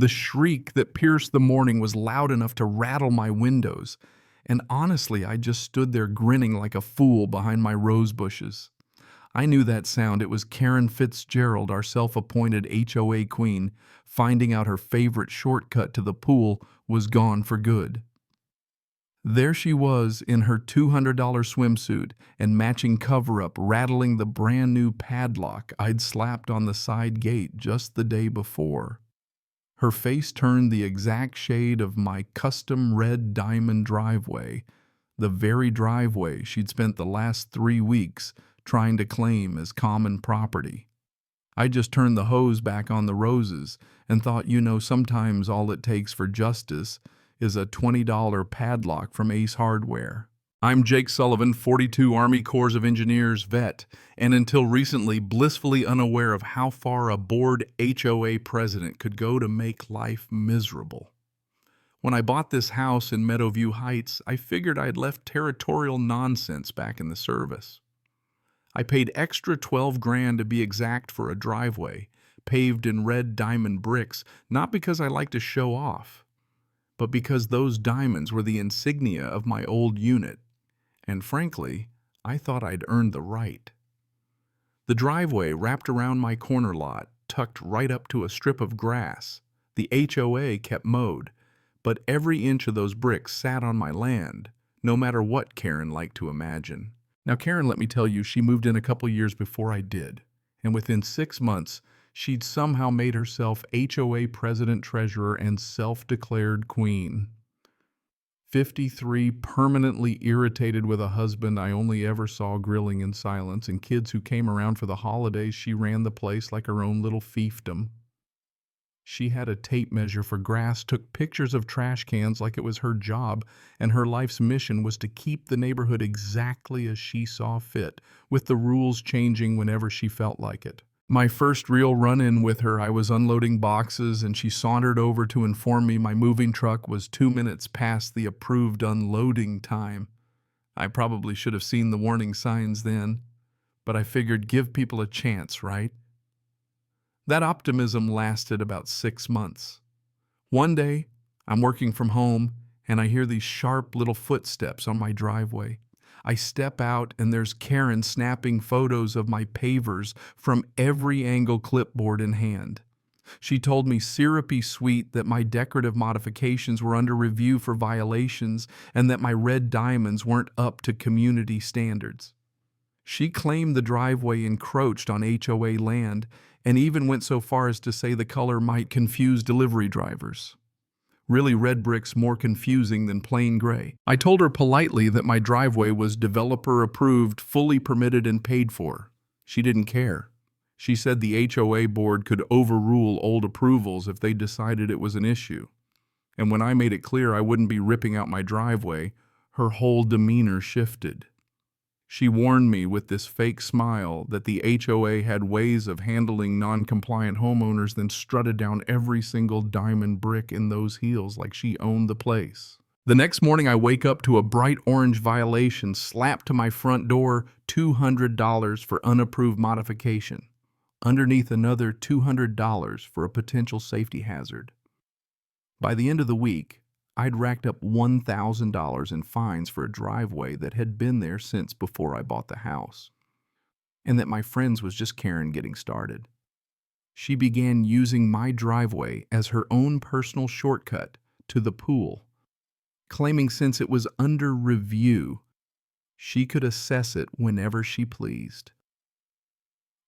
The shriek that pierced the morning was loud enough to rattle my windows, and honestly, I just stood there grinning like a fool behind my rose bushes. I knew that sound. It was Karen Fitzgerald, our self-appointed HOA queen, finding out her favorite shortcut to the pool was gone for good. There she was in her $200 swimsuit and matching cover-up, rattling the brand new padlock I'd slapped on the side gate just the day before. Her face turned the exact shade of my custom red diamond driveway, the very driveway she'd spent the last 3 weeks trying to claim as common property. I just turned the hose back on the roses and thought, sometimes all it takes for justice is a $20 padlock from Ace Hardware. I'm Jake Sullivan, 42 Army Corps of Engineers vet, and until recently blissfully unaware of how far a bored HOA president could go to make life miserable. When I bought this house in Meadowview Heights, I figured I'd left territorial nonsense back in the service. I paid extra $12,000 to be exact for a driveway, paved in red diamond bricks, not because I like to show off, but because those diamonds were the insignia of my old unit, and frankly, I thought I'd earned the right. The driveway wrapped around my corner lot, tucked right up to a strip of grass. The HOA kept mowed, but every inch of those bricks sat on my land, no matter what Karen liked to imagine. Now, Karen, let me tell you, she moved in a couple years before I did, and within 6 months, she'd somehow made herself HOA president-treasurer and self-declared queen. 53, permanently irritated with a husband I only ever saw grilling in silence, and kids who came around for the holidays, she ran the place like her own little fiefdom. She had a tape measure for grass, took pictures of trash cans like it was her job, and her life's mission was to keep the neighborhood exactly as she saw fit, with the rules changing whenever she felt like it. My first real run-in with her, I was unloading boxes, and she sauntered over to inform me my moving truck was 2 minutes past the approved unloading time. I probably should have seen the warning signs then, but I figured give people a chance, right? That optimism lasted about 6 months. One day, I'm working from home, and I hear these sharp little footsteps on my driveway. I step out, and there's Karen snapping photos of my pavers from every angle, clipboard in hand. She told me syrupy sweet that my decorative modifications were under review for violations and that my red diamonds weren't up to community standards. She claimed the driveway encroached on HOA land and even went so far as to say the color might confuse delivery drivers. Really, red brick's more confusing than plain gray. I told her politely that my driveway was developer approved, fully permitted and paid for. She didn't care. She said the HOA board could overrule old approvals if they decided it was an issue. And when I made it clear I wouldn't be ripping out my driveway, her whole demeanor shifted. She warned me with this fake smile that the HOA had ways of handling non-compliant homeowners, then strutted down every single diamond brick in those heels like she owned the place. The next morning I wake up to a bright orange violation slapped to my front door, $200 for unapproved modification. Underneath another $200 for a potential safety hazard. By the end of the week, I'd racked up $1,000 in fines for a driveway that had been there since before I bought the house, and that my friends was just Karen getting started. She began using my driveway as her own personal shortcut to the pool, claiming since it was under review, she could assess it whenever she pleased.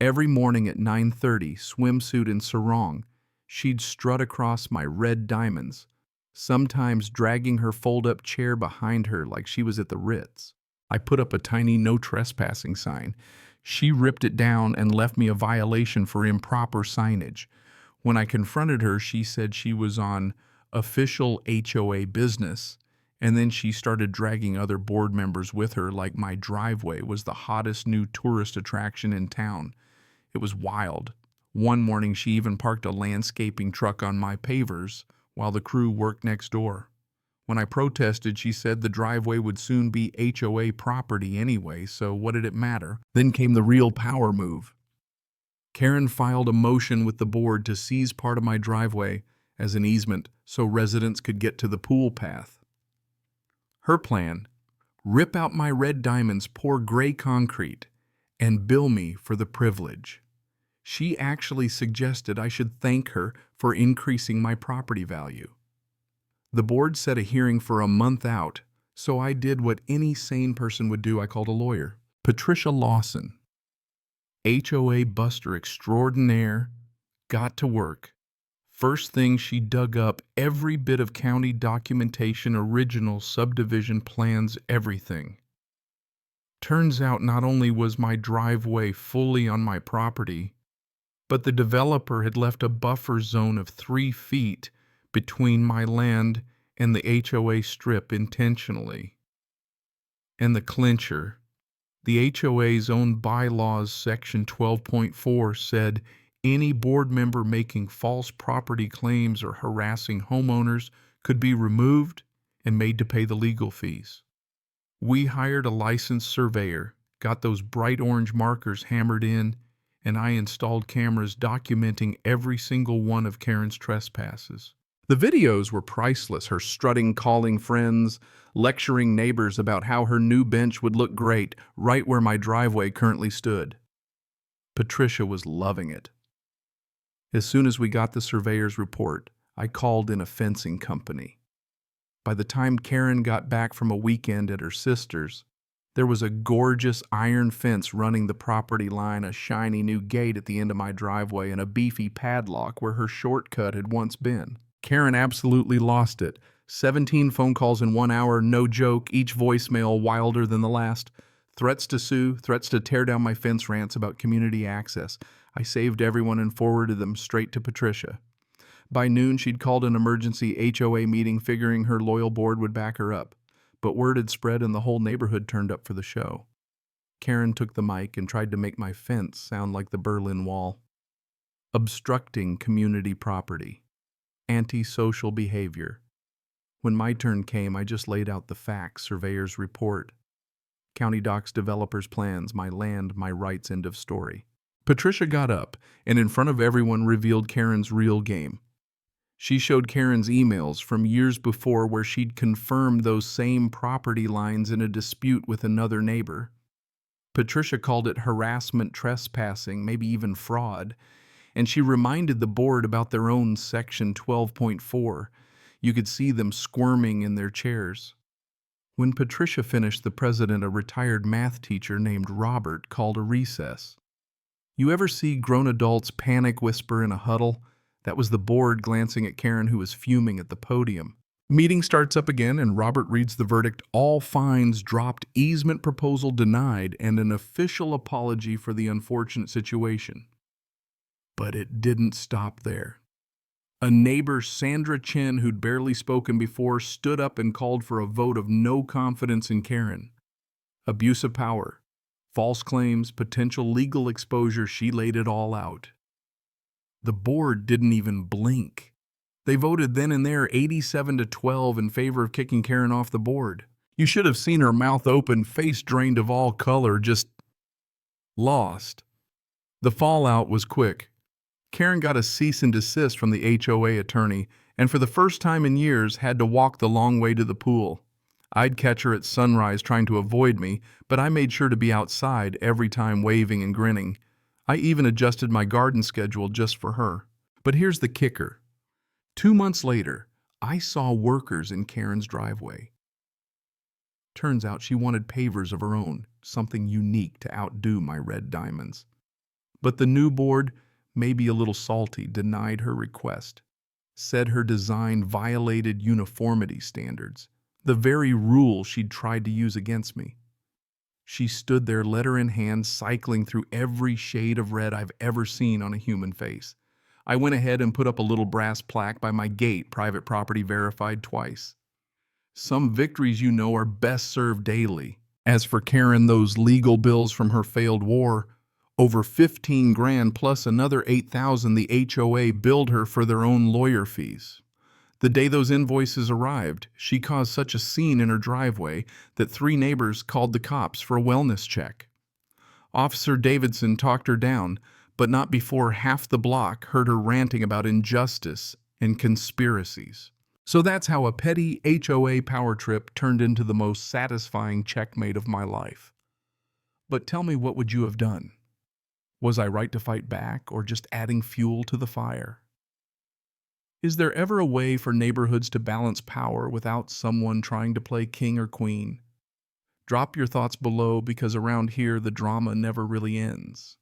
Every morning at 9:30, swimsuit and sarong, she'd strut across my red diamonds, sometimes dragging her fold-up chair behind her like she was at the Ritz. I put up a tiny no trespassing sign. She ripped it down and left me a violation for improper signage. When I confronted her, she said she was on official HOA business, and then she started dragging other board members with her like my driveway was the hottest new tourist attraction in town. It was wild. One morning, she even parked a landscaping truck on my pavers while the crew worked next door. When I protested, she said the driveway would soon be HOA property anyway, so what did it matter? Then came the real power move. Karen filed a motion with the board to seize part of my driveway as an easement so residents could get to the pool path. Her plan: rip out my red diamonds, pour gray concrete, and bill me for the privilege. She actually suggested I should thank her for increasing my property value. The board set a hearing for a month out, so I did what any sane person would do. I called a lawyer. Patricia Lawson, HOA buster extraordinaire, got to work. First thing, she dug up every bit of county documentation, original subdivision plans, everything. Turns out not only was my driveway fully on my property, but the developer had left a buffer zone of 3 feet between my land and the HOA strip intentionally. And the clincher: the HOA's own bylaws, section 12.4, said any board member making false property claims or harassing homeowners could be removed and made to pay the legal fees. We hired a licensed surveyor, got those bright orange markers hammered in, and I installed cameras documenting every single one of Karen's trespasses. The videos were priceless, her strutting, calling friends, lecturing neighbors about how her new bench would look great right where my driveway currently stood. Patricia was loving it. As soon as we got the surveyor's report, I called in a fencing company. By the time Karen got back from a weekend at her sister's, there was a gorgeous iron fence running the property line, a shiny new gate at the end of my driveway, and a beefy padlock where her shortcut had once been. Karen absolutely lost it. 17 phone calls in 1 hour, no joke, each voicemail wilder than the last. Threats to sue, threats to tear down my fence, rants about community access. I saved everyone and forwarded them straight to Patricia. By noon, she'd called an emergency HOA meeting, figuring her loyal board would back her up. But word had spread and the whole neighborhood turned up for the show. Karen took the mic and tried to make my fence sound like the Berlin Wall. Obstructing community property. Antisocial behavior. When my turn came, I just laid out the facts: surveyor's report, county docs, developer's plans, my land, my rights, end of story. Patricia got up and in front of everyone revealed Karen's real game. She showed Karen's emails from years before where she'd confirmed those same property lines in a dispute with another neighbor. Patricia called it harassment, trespassing, maybe even fraud, and she reminded the board about their own section 12.4. You could see them squirming in their chairs. When Patricia finished, the president, a retired math teacher named Robert, called a recess. You ever see grown adults panic whisper in a huddle? That was the board glancing at Karen, who was fuming at the podium. Meeting starts up again, and Robert reads the verdict: all fines dropped, easement proposal denied, and an official apology for the unfortunate situation. But it didn't stop there. A neighbor, Sandra Chen, who'd barely spoken before, stood up and called for a vote of no confidence in Karen. Abuse of power, false claims, potential legal exposure, she laid it all out. The board didn't even blink. They voted then and there 87-12 in favor of kicking Karen off the board. You should have seen her mouth open, face drained of all color, just lost. The fallout was quick. Karen got a cease and desist from the HOA attorney, and for the first time in years had to walk the long way to the pool. I'd catch her at sunrise trying to avoid me, but I made sure to be outside every time, waving and grinning. I even adjusted my garden schedule just for her. But here's the kicker. 2 months later, I saw workers in Karen's driveway. Turns out she wanted pavers of her own, something unique to outdo my red diamonds. But the new board, maybe a little salty, denied her request. Said her design violated uniformity standards, the very rule she'd tried to use against me. She stood there, letter in hand, cycling through every shade of red I've ever seen on a human face. I went ahead and put up a little brass plaque by my gate, private property verified twice. Some victories, you know, are best served daily. As for Karen, those legal bills from her failed war, over 15 grand plus another 8,000 the HOA billed her for their own lawyer fees. The day those invoices arrived, she caused such a scene in her driveway that 3 neighbors called the cops for a wellness check. Officer Davidson talked her down, but not before half the block heard her ranting about injustice and conspiracies. So that's how a petty HOA power trip turned into the most satisfying checkmate of my life. But tell me, what would you have done? Was I right to fight back, or just adding fuel to the fire? Is there ever a way for neighborhoods to balance power without someone trying to play king or queen? Drop your thoughts below, because around here the drama never really ends.